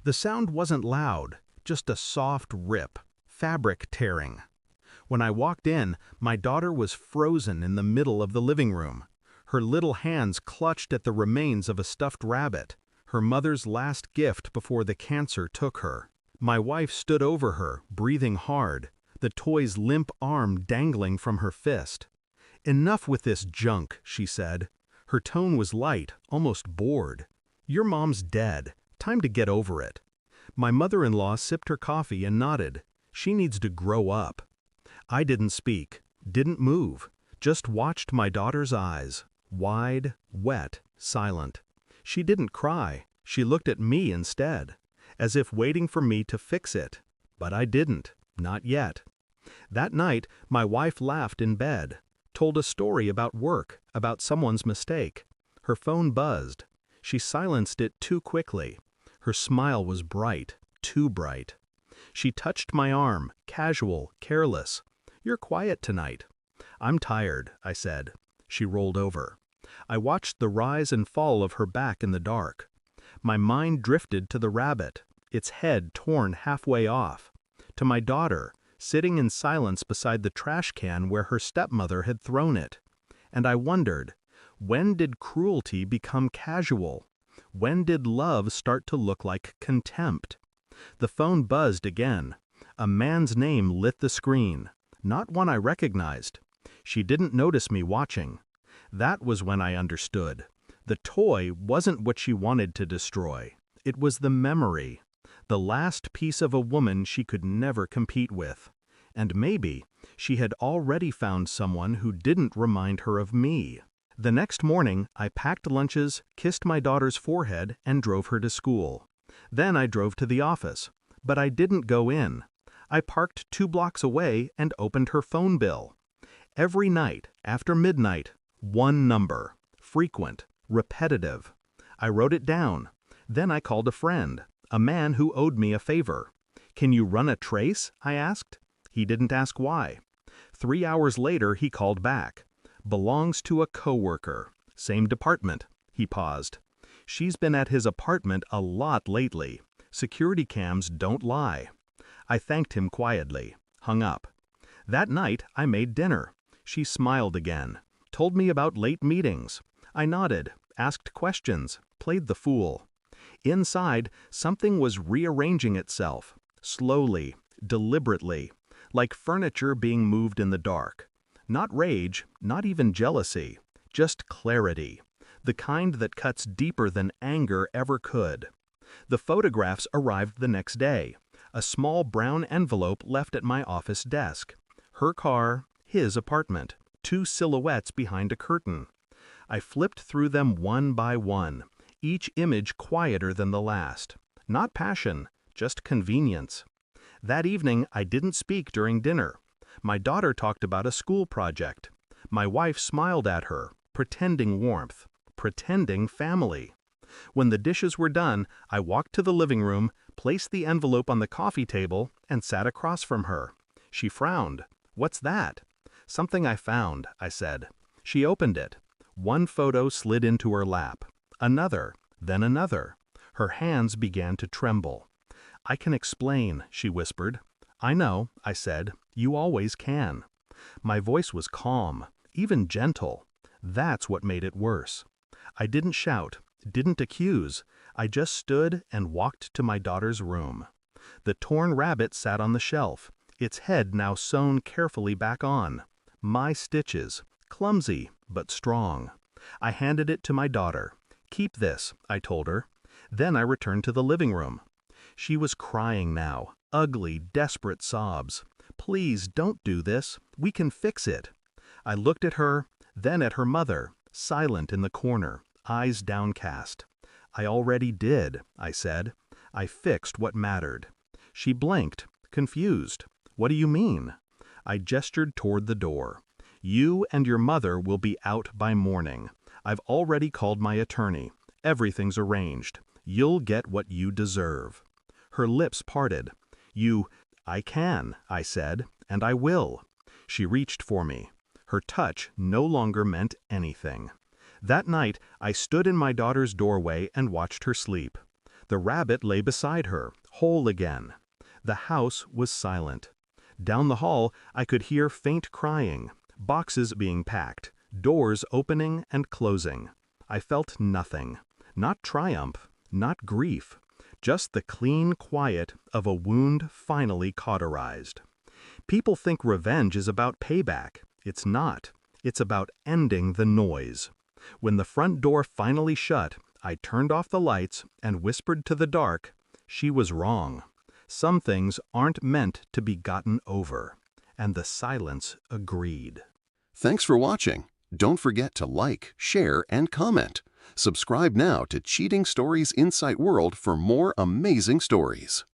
The sound wasn't loud, just a soft rip, fabric tearing. When I walked in, my daughter was frozen in the middle of the living room. Her little hands clutched at the remains of a stuffed rabbit, her mother's last gift before the cancer took her. My wife stood over her, breathing hard, the toy's limp arm dangling from her fist. "Enough with this junk," she said. Her tone was light, almost bored. "Your mom's dead. Time to get over it." My mother-in-law sipped her coffee and nodded. She needs to grow up. I didn't speak, didn't move, just watched my daughter's eyes, wide, wet, silent. She didn't cry, she looked at me instead, as if waiting for me to fix it. But I didn't, not yet. That night, my wife laughed in bed, told a story about work, about someone's mistake. Her phone buzzed. She silenced it too quickly. Her smile was bright, too bright. She touched my arm, casual, careless. "You're quiet tonight." "I'm tired," I said. She rolled over. I watched the rise and fall of her back in the dark. My mind drifted to the rabbit, its head torn halfway off, to my daughter, sitting in silence beside the trash can where her stepmother had thrown it. And I wondered, when did cruelty become casual? When did love start to look like contempt? The phone buzzed again. A man's name lit the screen, not one I recognized. She didn't notice me watching. That was when I understood. The toy wasn't what she wanted to destroy. It was the memory, the last piece of a woman she could never compete with. And maybe she had already found someone who didn't remind her of me. The next morning, I packed lunches, kissed my daughter's forehead, and drove her to school. Then I drove to the office, but I didn't go in. I parked 2 blocks away and opened her phone bill. Every night, after midnight, one number, frequent, repetitive. I wrote it down. Then I called a friend, a man who owed me a favor. "Can you run a trace?" I asked. He didn't ask why. 3 hours later he called back. "Belongs to a coworker. Same department." He paused. "She's been at his apartment a lot lately. Security cams don't lie." I thanked him quietly, hung up. That night I made dinner. She smiled again, told me about late meetings. I nodded, asked questions, played the fool. Inside, something was rearranging itself, slowly, deliberately, like furniture being moved in the dark. Not rage, not even jealousy, just clarity, the kind that cuts deeper than anger ever could. The photographs arrived the next day, a small brown envelope left at my office desk. Her car, his apartment, 2 silhouettes behind a curtain. I flipped through them one by one, each image quieter than the last. Not passion, just convenience. That evening I didn't speak during dinner. My daughter talked about a school project. My wife smiled at her, pretending warmth, pretending family. When the dishes were done, I walked to the living room, placed the envelope on the coffee table, and sat across from her. She frowned. "What's that?" "Something I found," I said. She opened it. One photo slid into her lap. Another, then another. Her hands began to tremble. "I can explain," she whispered. "I know," I said. "You always can." My voice was calm, even gentle. That's what made it worse. I didn't shout, didn't accuse. I just stood and walked to my daughter's room. The torn rabbit sat on the shelf, its head now sewn carefully back on. My stitches, clumsy but strong. I handed it to my daughter. "Keep this," I told her. Then I returned to the living room. She was crying now, ugly, desperate sobs. "Please don't do this. We can fix it." I looked at her, then at her mother, silent in the corner, eyes downcast. "I already did," I said. "I fixed what mattered." She blinked, confused. "What do you mean?" I gestured toward the door. "You and your mother will be out by morning. I've already called my attorney. Everything's arranged. You'll get what you deserve." Her lips parted. "I can," I said, "and I will." She reached for me. Her touch no longer meant anything. That night, I stood in my daughter's doorway and watched her sleep. The rabbit lay beside her, whole again. The house was silent. Down the hall, I could hear faint crying, boxes being packed, doors opening and closing. I felt nothing. Not triumph, not grief. Just the clean quiet of a wound finally cauterized. People think revenge is about payback. It's not. It's about ending the noise. When the front door finally shut, I turned off the lights and whispered to the dark, she was wrong. Some things aren't meant to be gotten over. And the silence agreed. Thanks for watching. Don't forget to like, share, and comment. Subscribe now to Cheating Stories Insight World for more amazing stories.